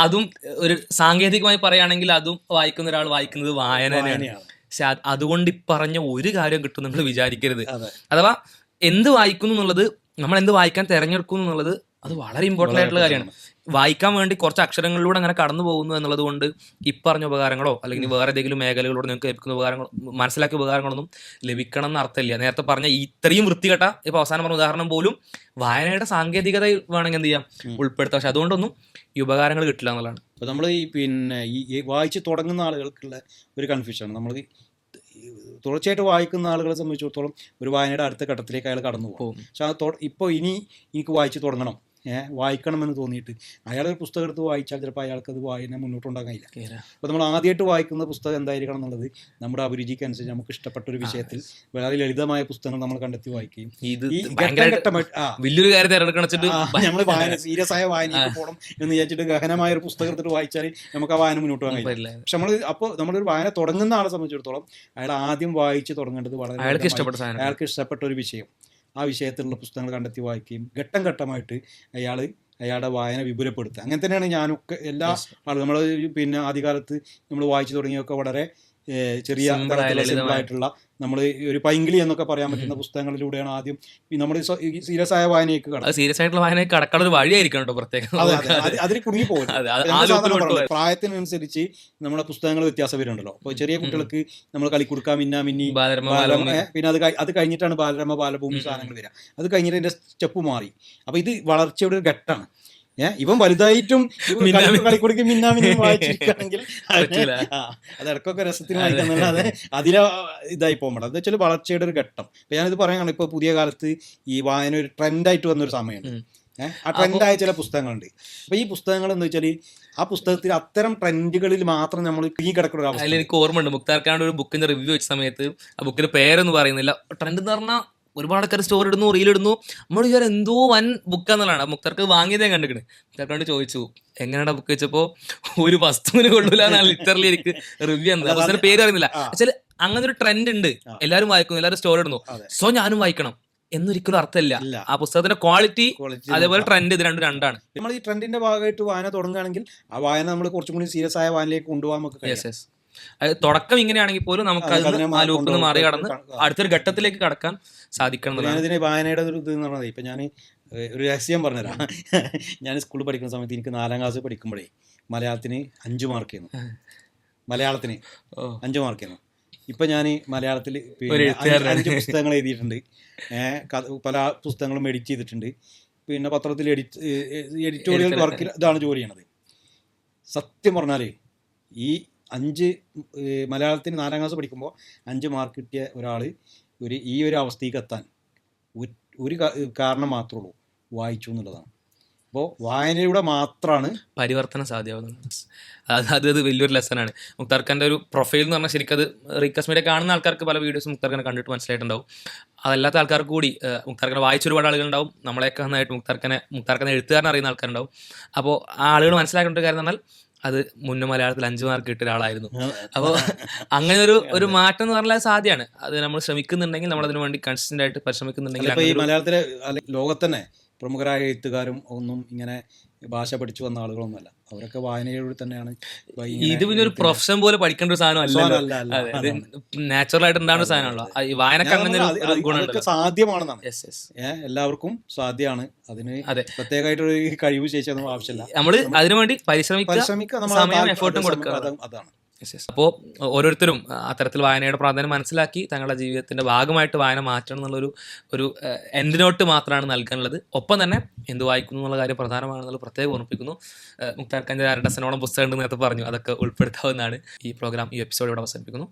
അതും ഒരു സാങ്കേതികമായി പറയുകയാണെങ്കിൽ അതും വായിക്കുന്ന ഒരാൾ വായിക്കുന്നത് വായന തന്നെയാണ്. പക്ഷെ അതുകൊണ്ട് ഈ പറഞ്ഞ ഒരു കാര്യം കിട്ടും നമ്മൾ വിചാരിക്കരുത്. അഥവാ എന്ത് വായിക്കുന്നു എന്നുള്ളത്, നമ്മൾ എന്ത് വായിക്കാൻ തിരഞ്ഞെടുക്കുന്നു എന്നുള്ളത്, അത് വളരെ ഇമ്പോർട്ടൻ്റ് ആയിട്ടുള്ള കാര്യമാണ്. വായിക്കാൻ വേണ്ടി കുറച്ച് അക്ഷരങ്ങളിലൂടെ അങ്ങനെ കടന്നു പോകുന്നു എന്നുള്ളത് കൊണ്ട് ഇപ്പറഞ്ഞ ഉപകാരങ്ങളോ അല്ലെങ്കിൽ വേറെ ഏതെങ്കിലും മേഖലകളിലൂടെ നിങ്ങൾക്ക് ലഭിക്കുന്ന ഉപകാരങ്ങളോ, മനസ്സിലാക്കിയ ഉപകാരങ്ങളൊന്നും ലഭിക്കണം എന്ന് അർത്ഥമില്ല. നേരത്തെ പറഞ്ഞ ഇത്രയും വൃത്തികെട്ട, ഇപ്പോൾ അവസാനം പറഞ്ഞ ഉദാഹരണം പോലും വായനയുടെ സാങ്കേതികത വേണമെങ്കിൽ എന്ത് ചെയ്യാം, ഉൾപ്പെടുത്താം. പക്ഷെ അതുകൊണ്ടൊന്നും ഈ ഉപകാരങ്ങൾ കിട്ടില്ല എന്നുള്ളതാണ്. അപ്പോൾ നമ്മൾ ഈ വായിച്ച് തുടങ്ങുന്ന ആളുകൾക്കുള്ള ഒരു കൺഫ്യൂഷനാണ്. നമ്മൾ തുടർച്ചയായിട്ട് വായിക്കുന്ന ആളുകളെ സംബന്ധിച്ചിടത്തോളം ഒരു വായനയുടെ അടുത്ത ഘട്ടത്തിലേക്ക് അയാൾ കടന്നു പോകും. പക്ഷെ ഇപ്പോൾ എനിക്ക് വായിച്ച് തുടങ്ങണം, വായിക്കണമെന്ന് തോന്നിയിട്ട് അയാളൊരു പുസ്തകം എടുത്ത് വായിച്ചാൽ ചിലപ്പോൾ അയാൾക്കത് വായന മുന്നോട്ടുണ്ടാകാൻ കഴിയില്ല. അപ്പോൾ നമ്മൾ ആദ്യമായിട്ട് വായിക്കുന്ന പുസ്തകം എന്തായിരിക്കണം എന്നുള്ളത് നമ്മുടെ അഭിരുചിക്ക് അനുസരിച്ച് നമുക്ക് ഇഷ്ടപ്പെട്ട ഒരു വിഷയത്തിൽ വളരെ ലളിതമായ പുസ്തകങ്ങൾ നമ്മൾ കണ്ടെത്തി വായിക്കുകയും, വലിയൊരു കാര്യം തിരഞ്ഞെടുക്കണം നമ്മൾ വായന സീരിയസ് ആയ വായനയ്ക്ക് പോകണം എന്ന് വിചാരിച്ചിട്ട് ഗഹനമായ ഒരു പുസ്തകം എടുത്തിട്ട് വായിച്ചാൽ നമുക്ക് ആ വായന മുന്നോട്ട് പോകാൻ കഴിയില്ല. പക്ഷെ നമ്മളൊരു വായന തുടങ്ങുന്ന ആളെ സംബന്ധിച്ചിടത്തോളം അയാൾ ആദ്യം വായിച്ച് തുടങ്ങേണ്ടത് വളരെ അയാൾക്ക് ഇഷ്ടപ്പെട്ട ഒരു വിഷയം, ആ വിഷയത്തിലുള്ള പുസ്തകങ്ങൾ കണ്ടെത്തി വായിക്കുകയും ഘട്ടം ഘട്ടമായിട്ട് അയാളുടെ വായന വിപുലപ്പെടുത്തുക. അങ്ങനെ തന്നെയാണ് ഞാനൊക്കെ എല്ലാ ആളും നമ്മൾ ആദ്യകാലത്ത് നമ്മൾ വായിച്ചു തുടങ്ങിയൊക്കെ വളരെ ചെറിയ സിമ്പിളായിട്ടുള്ള നമ്മൾ ഒരു പൈങ്കിളി എന്നൊക്കെ പറയാൻ പറ്റുന്ന പുസ്തകങ്ങളിലൂടെയാണ് ആദ്യം നമ്മൾ സീരിയസ് ആയ വായനയ്ക്ക് കടക്കുന്നത്. സീരിയസ് ആയിട്ടുള്ള വായനയ്ക്ക് കടക്കാനുള്ള ഒരു വഴിയായിരിക്കും കേട്ടോ പ്രത്യേകം. അതിൽ കുടുങ്ങി പോകും. പ്രായത്തിനനുസരിച്ച് നമ്മുടെ പുസ്തകങ്ങൾ വ്യത്യാസം വരുന്നുണ്ടല്ലോ. അപ്പോൾ ചെറിയ കുട്ടികൾക്ക് നമ്മൾ കളിക്കുടുക്ക, മിന്നാമിന്നി, പിന്നെ അത് കഴിഞ്ഞിട്ടാണ് ബാലരമ, ബാലഭൂമി സാധനങ്ങൾ വരിക. അത് കഴിഞ്ഞിട്ട് അതിന്റെ സ്റ്റെപ്പ് മാറി. അപ്പോൾ ഇത് വളർച്ചയുടെ ഒരു ഘട്ടമാണ്. ഇവൻ വലുതായിട്ടും കളിക്കുടിക്ക് മിന്നാമിന്നും വായിച്ചിരിക്കുകയാണെങ്കിൽ അത് ഇടക്കൊക്കെ രസത്തിന് വായിക്കാന്നല്ലാതെ അതിലെ ഇതായി പോകുമ്പോൾ അത് വെച്ചാൽ വളർച്ചയുടെ ഒരു ഘട്ടം. ഇപ്പം ഞാനിത് പറയാനാണ്, ഇപ്പോൾ പുതിയ കാലത്ത് ഈ വായന ഒരു ട്രെൻഡായിട്ട് വന്നൊരു സമയമുണ്ട്. ആ ട്രെൻഡായ ചില പുസ്തകങ്ങളുണ്ട്. അപ്പോൾ ഈ പുസ്തകങ്ങൾ എന്ന് വെച്ചാൽ ആ പുസ്തകത്തിൽ അത്തരം ട്രെൻഡുകളിൽ മാത്രം നമ്മൾ ഈ കിടക്കുന്ന അതിൽ എനിക്ക് ഓർമ്മയുണ്ട്, മുക്താർ ഖാന്റെ ഒരു ബുക്കിന്റെ റിവ്യൂ വെച്ച സമയത്ത് ആ ബുക്കിന്റെ പേരൊന്നും പറയുന്നില്ല, ട്രെൻഡ് എന്ന് പറഞ്ഞാൽ ഒരുപാട് ആൾക്കാർ സ്റ്റോറി ഇടുന്നു, റീലിടുന്നു. നമ്മൾ വിചാരം എന്തോ വൻ ബുക്കാന്നുള്ളതാണ്. മുക്താർക്ക് വാങ്ങിയതേ കണ്ടിക്കണ്. മുക്താർക്കോട് ചോദിച്ചു എങ്ങനെയാണ് ബുക്ക് വെച്ചപ്പോൾ ഒരു വസ്തുവിന് കൊള്ളൂല എന്നാണ് ലിറ്ററലി എനിക്ക് റിവ്യൂ എന്നത്. പുസ്തകത്തിന്റെ പേര് അറിയുന്നില്ല. വെച്ചാൽ അങ്ങനെ ഒരു ട്രെൻഡ് ഉണ്ട്, എല്ലാവരും വായിക്കുന്നു, എല്ലാവരും സ്റ്റോറി ഇടുന്നു, സോ ഞാനും വായിക്കണം എന്നൊരിക്കലും അർത്ഥമില്ല. ആ പുസ്തകത്തിന്റെ ക്വാളിറ്റി അതേപോലെ ട്രെൻഡ് ഇത് രണ്ടാണ്. നമ്മൾ ഈ ട്രെൻഡിന്റെ ഭാഗമായിട്ട് വായന തുടങ്ങുകയാണെങ്കിൽ ആ വായന നമ്മൾ കുറച്ചും കൂടി സീരിയസ് ആയ വായനയിലേക്ക് കൊണ്ടുപോകാൻ നമുക്ക് അത് തുടക്കം ഇങ്ങനെയാണെങ്കിൽ പോലും നമുക്ക് ആ ലൂപ്പിൽ മറികടന്ന് അടുത്തൊരു ഘട്ടത്തിലേക്ക് കടക്കാൻ സാധിക്കണം. ഞാനിതിന് വായനയുടെ ഒരു ഇത് എന്ന് പറഞ്ഞത് ഇപ്പം ഞാൻ ഒരു രഹസ്യം പറഞ്ഞുതരാം. ഞാൻ സ്കൂളിൽ പഠിക്കുന്ന സമയത്ത് എനിക്ക് 4ാം ക്ലാസ് പഠിക്കുമ്പോഴേ മലയാളത്തിന് 5 മാർക്ക് ചെയ്യുന്നു. മലയാളത്തിന് 5 മാർക്ക് ചെയ്യുന്നു. ഇപ്പം ഞാൻ മലയാളത്തിൽ 5 പുസ്തകങ്ങൾ എഴുതിയിട്ടുണ്ട്. പല പുസ്തകങ്ങളും എഡിറ്റ് ചെയ്തിട്ടുണ്ട്. പിന്നെ പത്രത്തിൽ എഡിറ്റോറിയൽ വർക്കിൽ ഇതാണ് ജോലി ചെയ്യണത്. സത്യം പറഞ്ഞാൽ ഈ 5 മലയാളത്തിന് 4ാം ക്ലാസ് പഠിക്കുമ്പോൾ 5 മാർക്ക് കിട്ടിയ ഒരാൾ ഈ ഒരു അവസ്ഥയ്ക്ക് എത്താൻ ഒരു കാരണം മാത്രമേ ഉള്ളൂ, വായിച്ചു എന്നുള്ളതാണ്. അപ്പോൾ വായനയിലൂടെ മാത്രമാണ് പരിവർത്തനം സാധ്യമാകുന്നത്. അത് വലിയൊരു ലെസനാണ്. മുക്താർഖാൻ്റെ ഒരു പ്രൊഫൈൽ എന്ന് പറഞ്ഞാൽ ശരിക്കും അത് റീക്കസ് മീഡിയ കാണുന്ന ആൾക്കാർക്ക് പല വീഡിയോസും മുക്താർഖാനെ കണ്ടിട്ട് മനസ്സിലായിട്ടുണ്ടാവും. അതല്ലാത്ത ആൾക്കാർക്ക് കൂടി മുക്താർഖാനെ വായിച്ച ഒരുപാട് ആളുകളുണ്ടാവും. നമ്മളെയൊക്കെ നന്നായിട്ട് മുക്താർഖാനെ എഴുത്തുകാരനെ അറിയുന്ന ആൾക്കാരുണ്ടാവും. അപ്പോൾ ആ ആളുകൾ മനസ്സിലാക്കേണ്ട ഒരു കാര്യം എന്ന് പറഞ്ഞാൽ അത് മുന്നേ മലയാളത്തിൽ 5 മാർക്ക് കിട്ടിയ ഒരാളായിരുന്നു. അപ്പോൾ അങ്ങനെ ഒരു മാറ്റം എന്ന് പറഞ്ഞാൽ സാധ്യമാണ്. അത് നമ്മൾ ശ്രമിക്കുന്നുണ്ടെങ്കിൽ, നമ്മളതിനു വേണ്ടി കൺസിസ്റ്റന്റ് ആയിട്ട് പരിശ്രമിക്കുന്നുണ്ടെങ്കിൽ. ഈ മലയാളത്തിലെ ലോകത്തന്നെ പ്രമുഖരായ എഴുത്തുകാരും ഒന്നും ഇങ്ങനെ ഭാഷ പഠിച്ചു വന്ന ആളുകളൊന്നുമല്ല. അവരൊക്കെ വായനയിലൂടെ തന്നെയാണ്. ഇത് പിന്നെ ഒരു പ്രൊഫഷൻ പോലെ പഠിക്കേണ്ട ഒരു സാധനം അല്ല, നാച്ചുറൽ ആയിട്ട് ഉണ്ടാകുന്ന സാധനമാണല്ലോ ഈ വായനക്ക്. അങ്ങനെ ഒരു ഗുണം സാധ്യമാണെന്നാണ്, എല്ലാവർക്കും സാധ്യമാണ്. അതിന് പ്രത്യേകമായിട്ടൊരു കഴിവ് ശേഷിയൊന്നും ആവശ്യമില്ല. നമ്മൾ അതിനുവേണ്ടി പരിശ്രമിക്കുക, സമയം എഫേർട്ടും കൊടുക്കുക, അതാണ്. അപ്പോൾ ഓരോരുത്തരും അത്തരത്തിൽ വായനയുടെ പ്രാധാന്യം മനസ്സിലാക്കി തങ്ങളുടെ ജീവിതത്തിന്റെ ഭാഗമായിട്ട് വായന മാറ്റണം എന്നുള്ളൊരു എൻഡ് നോട്ട് മാത്രമാണ് നൽകാനുള്ളത്. ഒപ്പം തന്നെ എന്ത് വായിക്കുന്നു എന്നുള്ള കാര്യം പ്രധാനമാണെന്നുള്ള പ്രത്യേകം ഓർമ്മിപ്പിക്കുന്നു. മുക്താർഖാൻ്റെ 1 ഡസനോളം പുസ്തകം ഉണ്ടെന്ന് നേരത്തെ പറഞ്ഞു, അതൊക്കെ ഉൾപ്പെടുത്താവുന്നതാണ്. ഈ പ്രോഗ്രാം, ഈ എപ്പിസോഡ് ഇവിടെ അവസാനിപ്പിക്കുന്നു.